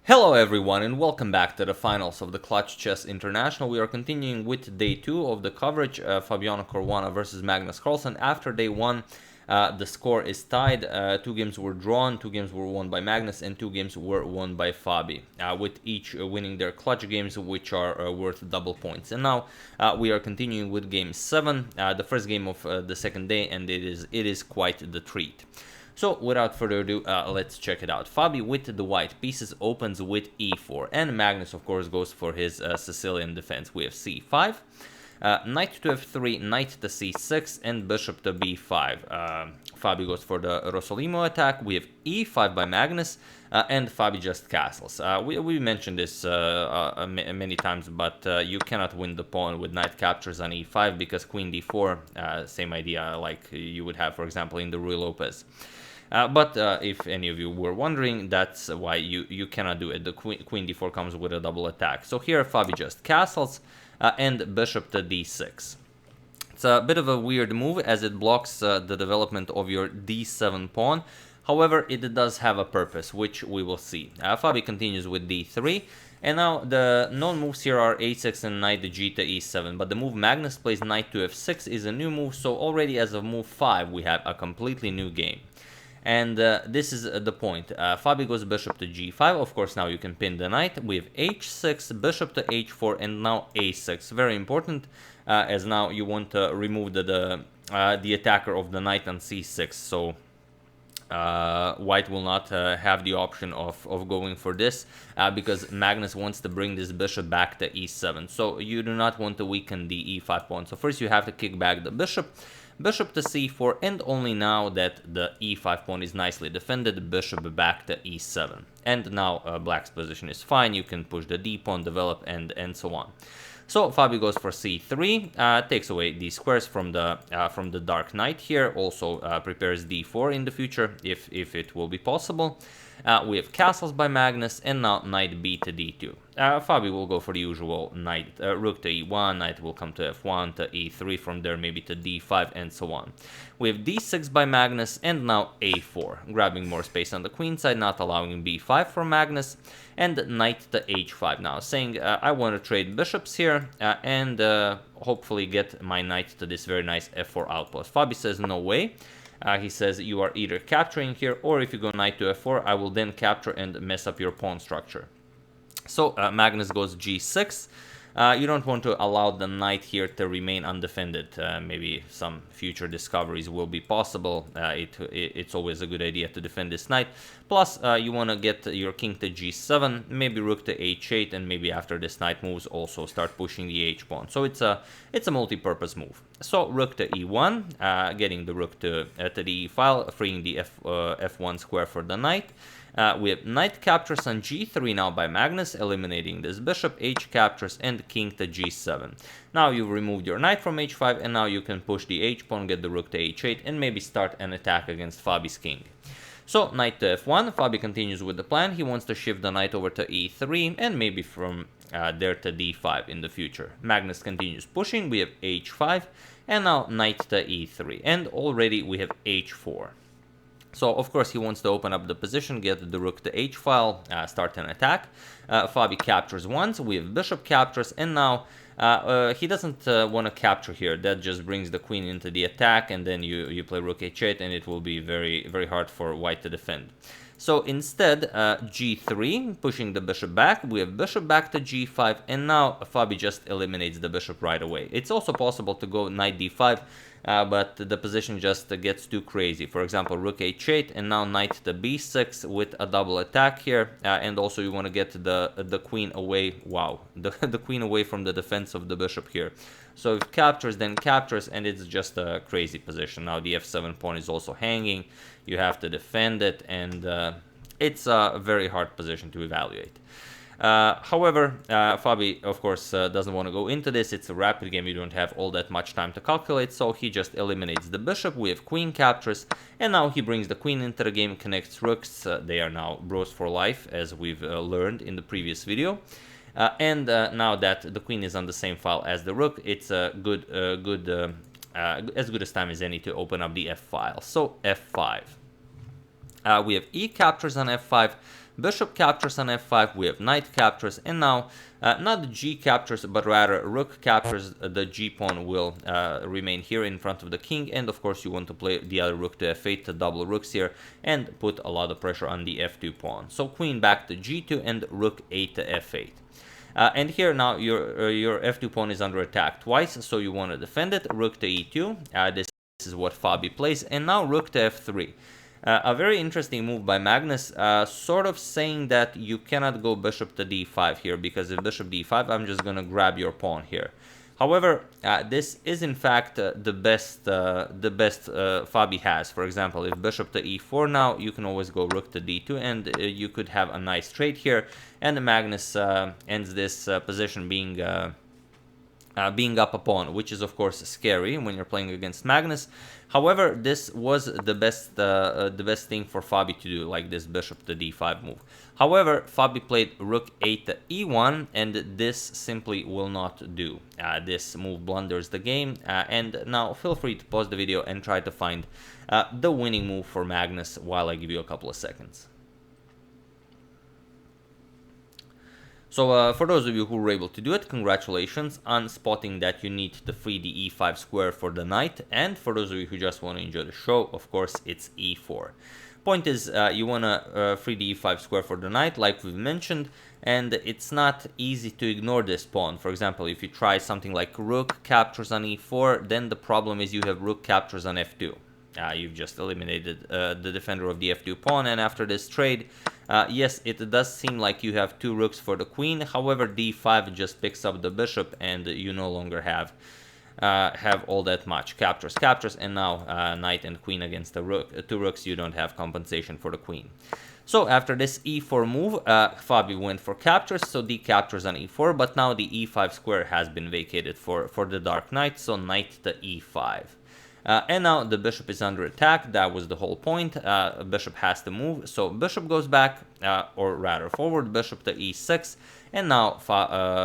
Hello everyone and welcome back to the finals of the Clutch Chess International. We are continuing with day 2 of the coverage, Fabiano Caruana versus Magnus Carlsen. After day 1, the score is tied. 2 games were drawn, 2 games were won by Magnus, and 2 games were won by Fabi, with each winning their clutch games, which are worth double points. And now we are continuing with game 7, the first game of the second day, and it is quite the treat. So, without further ado, let's check it out. Fabi with the white pieces opens with e4, and Magnus, of course, goes for his Sicilian defense. We have c5, knight to f3, knight to c6, and bishop to b5. Fabi goes for the Rossolimo attack. We have e5 by Magnus, and Fabi just castles. We mentioned this many times, but you cannot win the pawn with knight captures on e5 because queen d4, same idea like you would have, for example, in the Ruy Lopez. But if any of you were wondering, that's why you cannot do it. The queen d4 comes with a double attack. So here Fabi just castles and bishop to d6. It's a bit of a weird move as it blocks the development of your d7 pawn. However, it does have a purpose, which we will see. Fabi continues with d3. And now the known moves here are a6 and knight g to e7. But the move Magnus plays knight to f6 is a new move. So already as of move 5, we have a completely new game. And this is the point. Fabi goes bishop to g5. Of course, now you can pin the knight. We have h6, bishop to h4, and now a6. Very important, as now you want to remove the attacker of the knight on c6. So white will not have the option of going for this because Magnus wants to bring this bishop back to e7. So you do not want to weaken the e5 pawn. So first you have to kick back the bishop. Bishop to c4, and only now that the e5 pawn is nicely defended, bishop back to e7. And now black's position is fine, you can push the d pawn, develop, and so on. So Fabi goes for c3, takes away these squares from the dark knight here, also prepares d4 in the future, if it will be possible. We have castles by Magnus, and now knight b to d2. Fabi will go for the usual knight, rook to e1, knight will come to f1, to e3, from there maybe to d5, and so on. We have d6 by Magnus, and now a4, grabbing more space on the queen side, not allowing b5 for Magnus, and knight to h5 now, saying I want to trade bishops here, and hopefully get my knight to this very nice f4 outpost. Fabi says no way. He says you are either capturing here, or if you go knight to f4, I will then capture and mess up your pawn structure. So Magnus goes g6. You don't want to allow the knight here to remain undefended. Maybe some future discoveries will be possible. It's always a good idea to defend this knight. Plus, you want to get your king to g7, maybe rook to h8, and maybe after this knight moves, also start pushing the h-pawn. So it's a multi-purpose move. So rook to e1, getting the rook to the e file, freeing the f1 square for the knight. We have knight captures on g3 now by Magnus, eliminating this bishop, h captures, and king to g7. Now you've removed your knight from h5, and now you can push the h-pawn, get the rook to h8, and maybe start an attack against Fabi's king. So knight to f1, Fabi continues with the plan. He wants to shift the knight over to e3, and maybe from there to d5 in the future. Magnus continues pushing. We have h5, and now knight to e3, and already we have h4. So, of course, he wants to open up the position, get the rook to h file, start an attack. Fabi captures once, we have bishop captures, and now he doesn't want to capture here. That just brings the queen into the attack, and then you play rook h8, and it will be very, very hard for white to defend. So instead, g3, pushing the bishop back, we have bishop back to g5, and now Fabi just eliminates the bishop right away. It's also possible to go knight d5, but the position just gets too crazy. For example, rook h8, and now knight to b6 with a double attack here, and also you want to get the queen away. Wow, the queen away from the defense of the bishop here. So if captures, then captures, and it's just a crazy position. Now the f7 pawn is also hanging. You have to defend it, and it's a very hard position to evaluate. However, Fabi, of course, doesn't want to go into this. It's a rapid game. You don't have all that much time to calculate, so he just eliminates the bishop. We have queen captures, and now he brings the queen into the game, connects rooks. They are now bros for life, as we've learned in the previous video. And now that the queen is on the same file as the rook, it's a as good as time as any to open up the f file. So f5. We have e captures on f5. Bishop captures on f5, we have knight captures, and now not the g captures, but rather rook captures, the g pawn will remain here in front of the king, and of course you want to play the other rook to f8 to double rooks here and put a lot of pressure on the f2 pawn. So queen back to g2 and rook 8 to f8. And here now your f2 pawn is under attack twice, so you want to defend it. Rook to e2, this is what Fabi plays, and now rook to f3. A very interesting move by Magnus, sort of saying that you cannot go bishop to d5 here, because if bishop d5, I'm just going to grab your pawn here. However, this is in fact the best Fabi has. For example, if bishop to e4 now, you can always go rook to d2, and you could have a nice trade here. And Magnus ends this position being up a pawn, which is of course scary when you're playing against Magnus. However, this was the best thing for Fabi to do, like this bishop to d5 move. However, Fabi played rook 8 to e1, and this simply will not do. This move blunders the game, and now feel free to pause the video and try to find the winning move for Magnus while I give you a couple of seconds. So for those of you who were able to do it, congratulations on spotting that you need to free the e5 square for the knight. And for those of you who just want to enjoy the show, of course, it's e4. Point is, you want to free the e5 square for the knight, like we've mentioned, and it's not easy to ignore this pawn. For example, if you try something like rook captures on e4, then the problem is you have rook captures on f2. You've just eliminated the defender of the f2 pawn, and after this trade, yes, it does seem like you have two rooks for the queen. However, d5 just picks up the bishop, and you no longer have all that much. Captures, and now knight and queen against the rook, two rooks, you don't have compensation for the queen. So after this e4 move, Fabi went for captures, so d captures on e4, but now the e5 square has been vacated for the dark knight, so knight to e5. And now the bishop is under attack. That was the whole point. Bishop has to move. So bishop goes back, or rather forward, bishop to e6. And now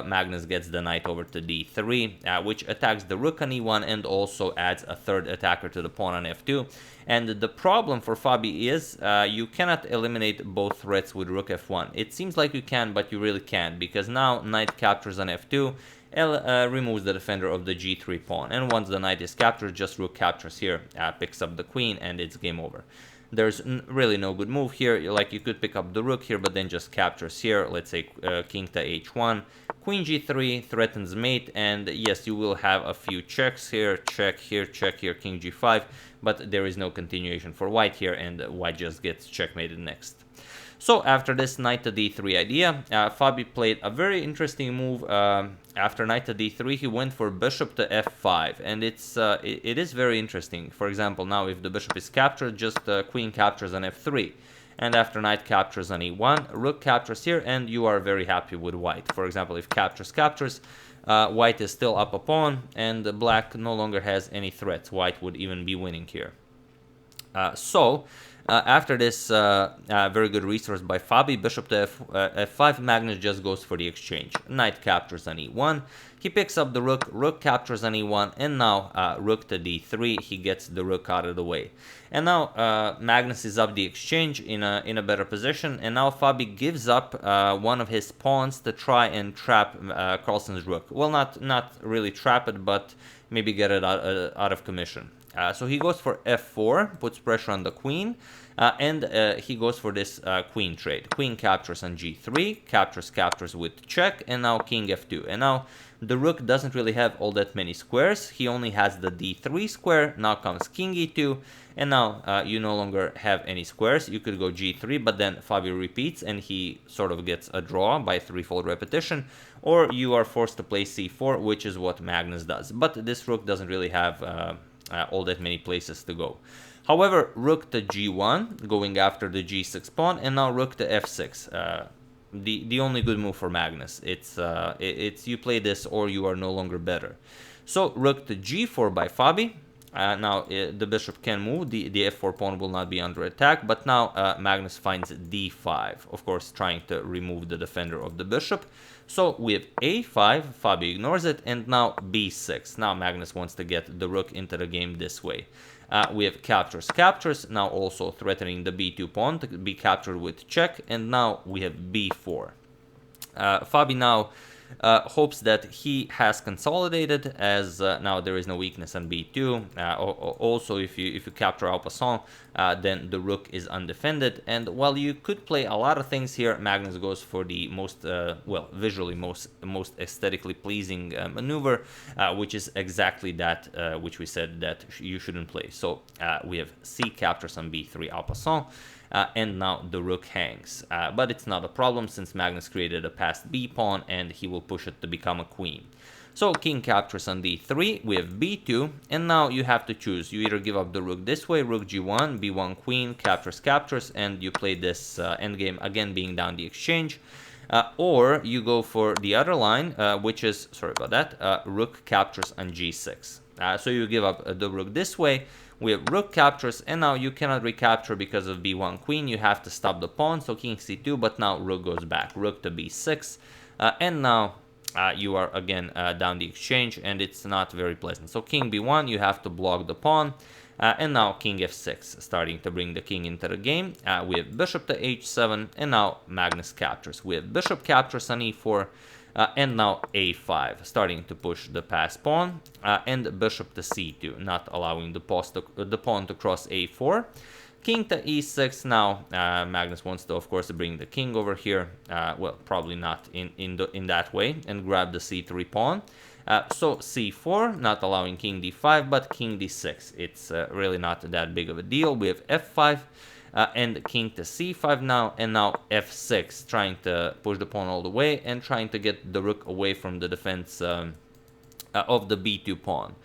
Magnus gets the knight over to d3, which attacks the rook on e1 and also adds a third attacker to the pawn on f2. And the problem for Fabi is you cannot eliminate both threats with rook f1. It seems like you can, but you really can't, because now knight captures on f2. Removes the defender of the g3 pawn, and once the knight is captured, just rook captures here, picks up the queen, and it's game over. There's really no good move here. You could pick up the rook here, but then just captures here. Let's say king to h1, queen g3 threatens mate, and yes, you will have a few checks here, check here, king g5, but there is no continuation for white here, and white just gets checkmated next. So after this knight to d3 idea, Fabi played a very interesting move. After knight to d3, he went for bishop to f5, and it is very interesting. For example, now if the bishop is captured, just queen captures on f3, and after knight captures on e1, rook captures here, and you are very happy with white. For example, if captures, white is still up a pawn, and black no longer has any threats. White would even be winning here. After this very good resource by Fabi, bishop to f5, Magnus just goes for the exchange. Knight captures on e1, he picks up the rook, rook captures on e1, and now rook to d3, he gets the rook out of the way. And now Magnus is up the exchange in a better position, and now Fabi gives up one of his pawns to try and trap Carlsen's rook. Well, not really trap it, but maybe get it out of commission. So he goes for f4, puts pressure on the queen, and he goes for this queen trade. Queen captures on g3, captures with check, and now king f2. And now the rook doesn't really have all that many squares. He only has the d3 square. Now comes king e2, and now you no longer have any squares. You could go g3, but then Fabi repeats, and he sort of gets a draw by threefold repetition, or you are forced to play c4, which is what Magnus does. But this rook doesn't really have all that many places to go. However, rook to g1, going after the g6 pawn, and now rook to f6. The only good move for Magnus. It's you play this or you are no longer better. So rook to g4 by Fabi. Now the bishop can move. The f4 pawn will not be under attack, but now Magnus finds d5, of course trying to remove the defender of the bishop. So we have a5, Fabi ignores it, and now b6. Now Magnus wants to get the rook into the game this way. We have captures, now also threatening the b2 pawn to be captured with check, and now we have b4. Fabi now hopes that he has consolidated, as now there is no weakness on b2. Also, if you capture en passant, then the rook is undefended. And while you could play a lot of things here, Magnus goes for the most visually most aesthetically pleasing maneuver, which is exactly that which we said that you shouldn't play. So we have c captures on b3 en passant. And now the rook hangs, but it's not a problem since Magnus created a passed b pawn and he will push it to become a queen. So king captures on d3, we have b2, and now you have to choose. You either give up the rook this way, rook g1, b1 queen, captures, and you play this endgame again being down the exchange, or you go for the other line, which is, sorry about that, rook captures on g6. So you give up the rook this way. We have rook captures, and now you cannot recapture because of b1 queen. You have to stop the pawn, so king c2, but now rook goes back, rook to b6, and now you are again down the exchange, and it's not very pleasant. So king b1, you have to block the pawn, and now king f6, starting to bring the king into the game. We have bishop to h7, and now Magnus captures. We have bishop captures on e4, and now a5, starting to push the passed pawn, and bishop to c2, not allowing the pawn to cross a4. King to e6, now Magnus wants to, of course, bring the king over here, well, probably not in that way, and grab the c3 pawn. So c4, not allowing king d5, but king d6, it's really not that big of a deal. We have f5, and king to c5 now, and now f6, trying to push the pawn all the way and trying to get the rook away from the defense of the b2 pawn.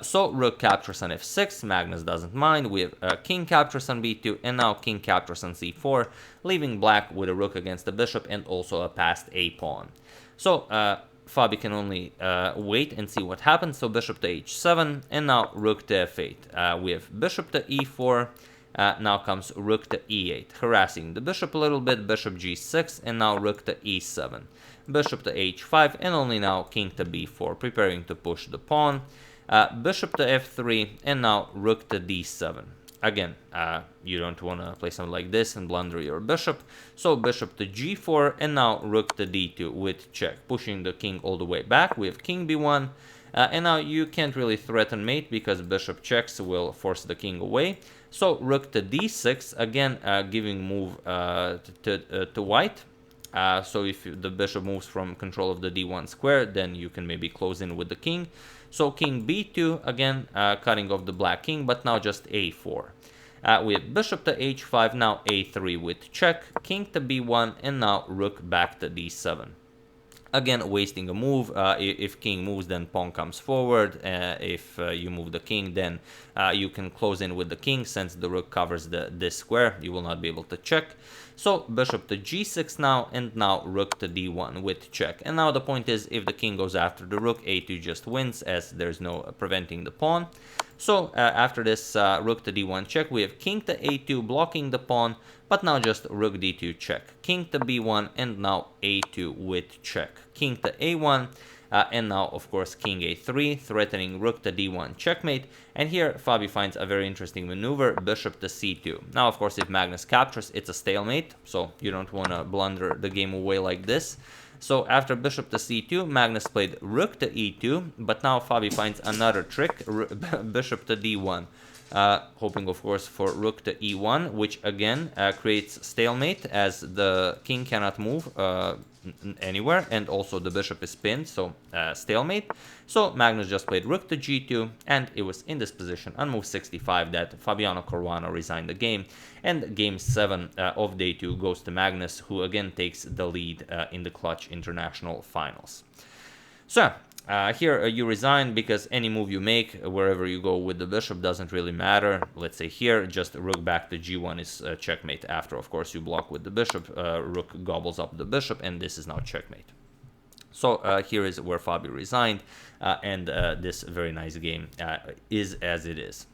So rook captures on f6, Magnus doesn't mind. We have king captures on b2, and now king captures on c4, leaving black with a rook against the bishop and also a passed a pawn. So Fabi can only wait and see what happens. So bishop to h7, and now rook to f8. We have bishop to e4, now comes rook to e8, harassing the bishop a little bit, bishop g6, and now rook to e7, bishop to h5, and only now king to b4, preparing to push the pawn, bishop to f3, and now rook to d7. Again, you don't want to play something like this and blunder your bishop, so bishop to g4, and now rook to d2 with check, pushing the king all the way back. We have king b1, and now you can't really threaten mate because bishop checks will force the king away. So rook to d6, again giving move to white. So if the bishop moves from control of the d1 square, then you can maybe close in with the king. So king b2, again cutting off the black king, but now just a4. We have bishop to h5, now a3 with check, king to b1, and now rook back to d7. Again, wasting a move. If king moves, then pawn comes forward. If you move the king, then you can close in with the king. Since the rook covers this square, you will not be able to check. So bishop to g6 now, and now rook to d1 with check. And now the point is, if the king goes after the rook, a2 just wins, as there's no preventing the pawn. So after this rook to d1 check, we have king to a2 blocking the pawn, but now just rook d2 check, king to b1, and now a2 with check, king to a1, and now of course king a3, threatening rook to d1 checkmate. And here Fabi finds a very interesting maneuver, bishop to c2. Now of course if Magnus captures, it's a stalemate, so you don't want to blunder the game away like this. So after bishop to c2, Magnus played rook to e2, but now Fabi finds another trick, bishop to d1. Hoping of course for rook to e1, which again creates stalemate, as the king cannot move anywhere, and also the bishop is pinned, so stalemate. So Magnus just played rook to g2, and it was in this position on move 65 that Fabiano Caruana resigned the game, and game 7 of day 2 goes to Magnus, who again takes the lead in the Clutch International Finals. So here you resign because any move you make, wherever you go with the bishop, doesn't really matter. Let's say here, just rook back to g1 is checkmate. After, of course, you block with the bishop, rook gobbles up the bishop, and this is now checkmate. So here is where Fabi resigned, and this very nice game is as it is.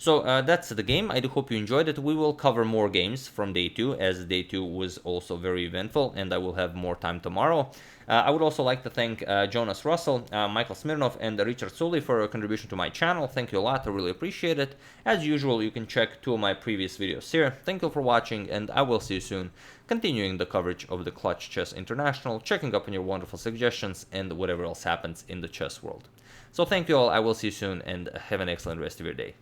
So that's the game. I do hope you enjoyed it. We will cover more games from day 2, as day 2 was also very eventful, and I will have more time tomorrow. I would also like to thank Jonas Russell, Michael Smirnov, and Richard Sully for a contribution to my channel. Thank you a lot, I really appreciate it. As usual, you can check 2 of my previous videos here. Thank you for watching, and I will see you soon, continuing the coverage of the Clutch Chess International, checking up on your wonderful suggestions, and whatever else happens in the chess world. So thank you all, I will see you soon, and have an excellent rest of your day.